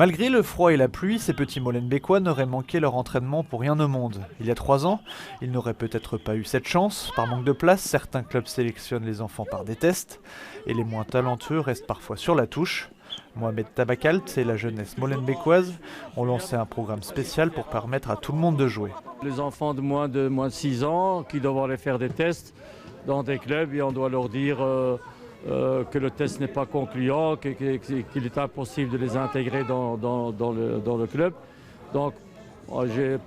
Malgré le froid et la pluie, ces petits Molenbeekois n'auraient manqué leur entraînement pour rien au monde. Il y a 3 ans, ils n'auraient peut-être pas eu cette chance. Par manque de place, certains clubs sélectionnent les enfants par des tests et les moins talentueux restent parfois sur la touche. Mohamed Tabakalt et la jeunesse molenbeekoise ont lancé un programme spécial pour permettre à tout le monde de jouer. Les enfants de moins de 6 ans qui doivent aller faire des tests dans des clubs et on doit leur dire que le test n'est pas concluant, qu'il est impossible de les intégrer dans le club. Donc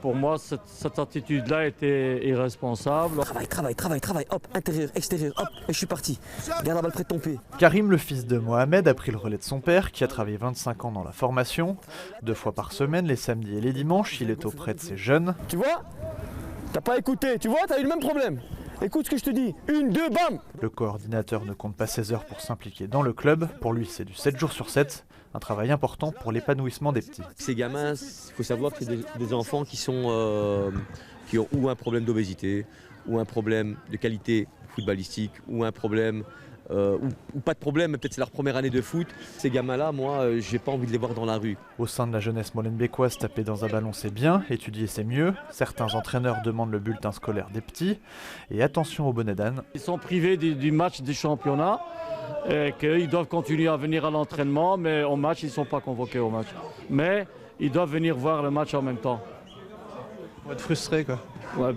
pour moi, cette attitude-là était irresponsable. Travaille, hop, intérieur, extérieur, hop, et je suis parti. Garde la balle près de ton pied. Karim, le fils de Mohamed, a pris le relais de son père, qui a travaillé 25 ans dans la formation. 2 fois par semaine, les samedis et les dimanches, il est auprès de ces jeunes. Tu vois? T'as pas écouté, tu vois, t'as eu le même problème. Écoute ce que je te dis, 1, 2, bam! Le coordinateur ne compte pas 16 heures pour s'impliquer dans le club. Pour lui, c'est du 7 jours sur 7. Un travail important pour l'épanouissement des petits. Ces gamins, il faut savoir que c'est des enfants qui ont ou un problème d'obésité, ou un problème de qualité footballistique, ou un problème, ou pas de problème, mais peut-être c'est leur première année de foot. Ces gamins-là, moi, j'ai pas envie de les voir dans la rue. Au sein de la jeunesse molenbeekoise, taper dans un ballon c'est bien, étudier c'est mieux. Certains entraîneurs demandent le bulletin scolaire des petits. Et attention au bonnet d'âne. Ils sont privés du match du championnat et qu'ils doivent continuer à venir à l'entraînement, mais au match, ils ne sont pas convoqués au match. Mais ils doivent venir voir le match en même temps. On va être frustré quoi. Ouais,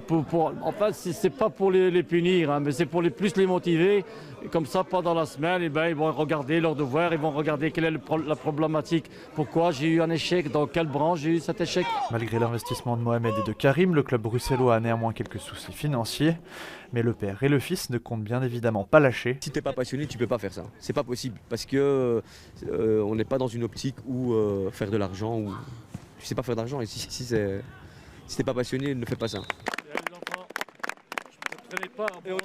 en fait, c'est pas pour les punir, hein, mais c'est pour plus les motiver. Et comme ça, pendant la semaine, ils vont regarder leurs devoirs, ils vont regarder quelle est la problématique. Pourquoi j'ai eu un échec, dans quelle branche j'ai eu cet échec. Malgré l'investissement de Mohamed et de Karim, le club bruxellois a néanmoins quelques soucis financiers. Mais le père et le fils ne comptent bien évidemment pas lâcher. Si t'es pas passionné, tu peux pas faire ça. C'est pas possible parce que on n'est pas dans une optique où faire de l'argent ou tu sais pas faire d'argent. Et si t'es pas passionné, ne fais pas ça. Les enfants, je ne traînais pas.